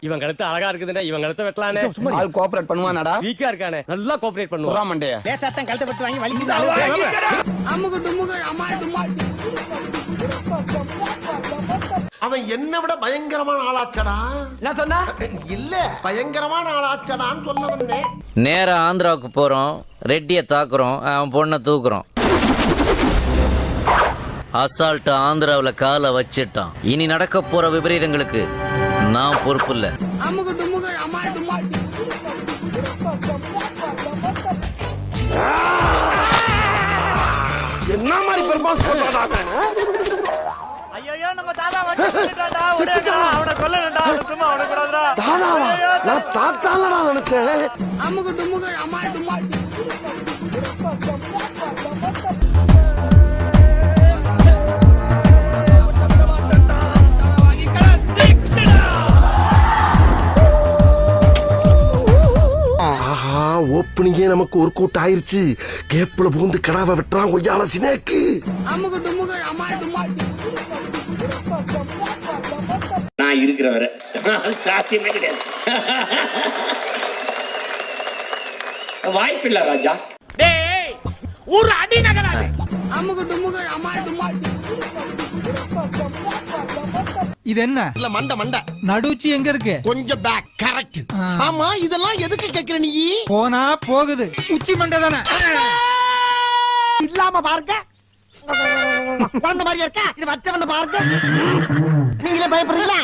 இவன் கழுத்து அழகா இருக்குதுடா, இவன் கழுத்தை வெட்டலானே. ஆள் கோஆபரேட் பண்ணுவானடா? வீக்கா இருக்கானே, நல்லா கோஆபரேட் பண்ணுவான். மண்டே லேசாத்தான் கழுத்தை பட்டு வாங்கி வலிக்குது. அவன் என்ன விட பயங்கரமான ஆளாச்சடா. என்ன சொன்னா? இல்ல பயங்கரமான ஆளாச்சடான்னு சொல்ல வந்தேன். நேரா ஆந்திராவுக்கு போறோம், ரெட்டிய தாக்குறோம், அவன் பொண்ணை தூக்குறோம். அசால்ட் ஆந்திராவில் காலை வச்சிட்டான். இனி நடக்க போற விபரீதங்களுக்கு நான் பொறுப்பு இல்ல. என்ன மாதிரி பெருமாள் சொல்றாங்க? ஐயோ நம்ம தாதா வந்துட்டாடா, அவனை கொல்லணும்டா, சும்மா அவனை கூடாதுடா. தாதாவா? நான் தாத்தால நான் நினைச்சேன். ஆஹா, ஓப்பனிங்கே நமக்கு ஒரு கூட்டம் ஆயிருச்சு. கேப்ல புகுந்து கடாவை வெட்டுறான் கொய்யால சினேக்கு. நான் இருக்கிற வரை சாத்தியமே கிடையாது. வாய்ப்பில்லை ராஜா. டேய் ஊர் அடி நகராது. இது என்ன? இல்ல மண்ட மண்ட நடுச்சி எங்க இருக்கு? கொஞ்சம் பேக். கரெக்ட். ஆமா, இதெல்லாம் எதுக்கு கேக்குற நீ? போனா போகுது, உச்சி மண்டை தானே. இல்லாம பாருங்க, குழந்தை மாதிரி இருக்கா. இது வச்சவன பாருங்க, நீங்களே பயப்படுறீங்களா?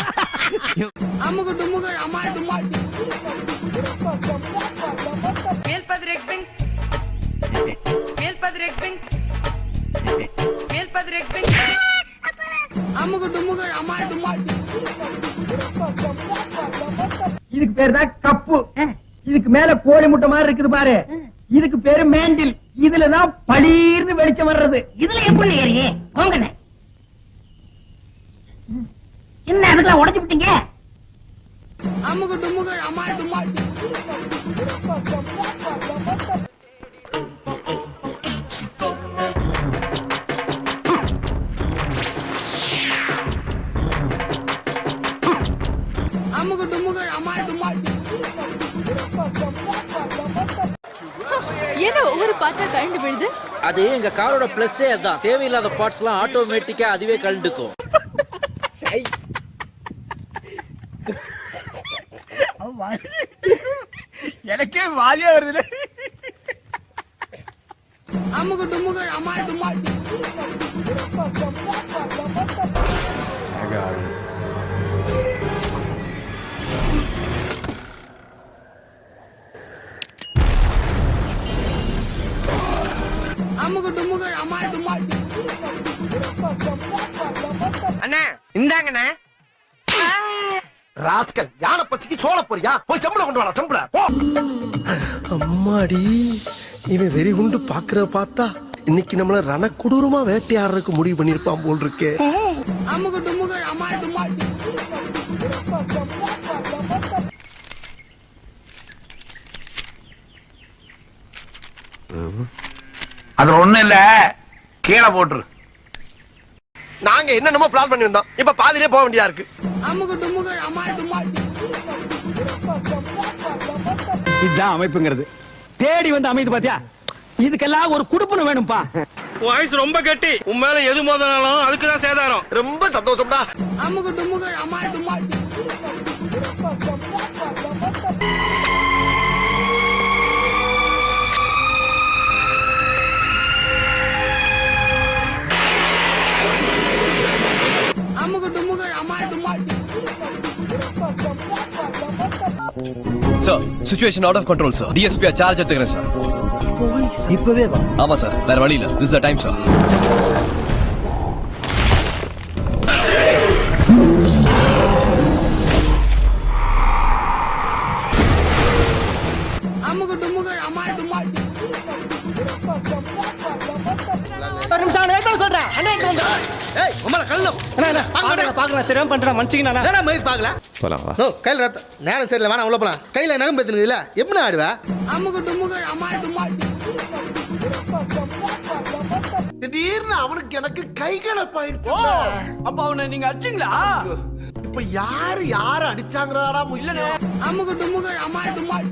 இதுக்கு பேரு தான் கப்பு. இதுக்கு மேல கோழி முட்டை மாதிரி இருக்குது பாரு, இதுக்கு பேரு மேண்டில். இதுலதான் பளீர்னு வெளிச்சம் வர்றது. இதுல எப்படி ஏறியே போங்கண்ணே. என்ன அதுக்கெல்லாம் உடைச்சு விட்டீங்க? ஏன்னா ஒவ்வொரு பாட்டா கழண்டு விழுது. அது எங்க காரோட பிளஸ்ஸே அதான். தேவையில்லாத பார்ட்ஸ் எல்லாம் ஆட்டோமேட்டிக்கா அதுவே கழண்டுக்கும். எனக்கே வாலியா வருது. அண்ணா இந்தாங்கண்ணா. ராஸ்கல், யானை பசிக்கு சோள போறியா? போய் சம்பளம் கொண்டு வாடா, சம்பளம் போ. அம்மாடி, இவன் வெறி குண்டு பாக்குற பார்த்தா இன்னைக்கு நம்மள ரணக்குடூரமா வேட்டையாடுறதுக்கு முடிவு பண்ணிருப்பான் போல் இருக்கே. அது ஒண்ணு இல்ல, கீழே போட்டுரு. நாங்க என்னென்னமோ பிளான் பண்ணி வந்தோம், இப்ப பாதியிலே போக வேண்டியதா இருக்கு. இதுதான் அமைப்புங்கிறது. தேடி வந்து அமைது பாத்தியா? இதுக்கெல்லாம் ஒரு குடுப்பன வேணும்பா. வாய்ஸ் ரொம்ப கட்டி. உன் மேல எது மோதினாலும் அதுக்குதான் சேதாரம். ரொம்ப சந்தோஷம்டா. Sir, situation out of control, sir. DSP charge எடுத்துக்கிறேன் சார். இப்பவே வா. ஆமா சார், வேற வழி இல்ல. This is the time, sir. ஒரு நிமிஷம் நேரத்துல சொல்றேன். அண்ணே இங்க வந்து. ஏய், உம்மல கல்லம். அண்ணா பாக்குறேன் தெரியாம பண்றேன் மன்னிச்சிங்கண்ணா. என்னடா மயிர் பாக்கல? போலாம் வா. நோ, கையில ரத்தம். நேரம் சரியில்லை, வேணா உள்ள போலாம். கையில நகம் பேத்துனது இல்ல. எப்படி ஆடுவ? திடீர்னு அவனுக்கு எனக்கு கைகலப்பாயிருச்சு. அப்ப அவனை நீங்க அடிச்சீங்களா? இப்ப யாரு அடிச்சாங்கறாடா இல்லனே. அமுகு டுமுகு அமால் டுமால்.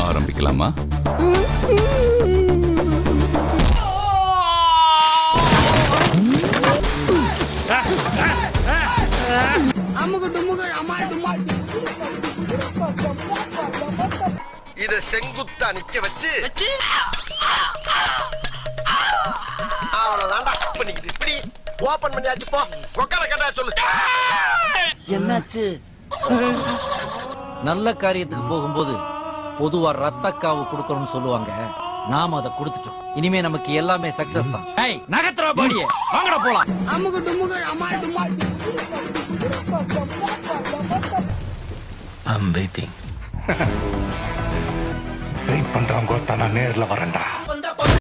ஆரம்பிக்கலாமா? அமுகு டுமுகு அமால் டுமால். இத செங்குத்தா நிக்க வச்சு அவ்வளவுதான்டா பண்ணிக்கிட்டு இப்படி ஓபன் பண்ணியாச்சு. போ கொக்கால கேட்டா சொல்லு. என்னாச்சு? நல்ல காரியத்துக்கு போகும்போது பொதுவா ரத்தக்காவு கொடுக்கணும்னு சொல்லுவாங்க. நாம அதை கொடுத்துட்டோம். இனிமே நமக்கு எல்லாமே சக்சஸ் தான். ஏய் நகத்ரா பாடியே வாங்கடா போலாம். அமுகு டுமுகு அமால் டுமால். I'm waiting. வெயிட் பண்றவங்க நான் நேர்ல வரேன்டா.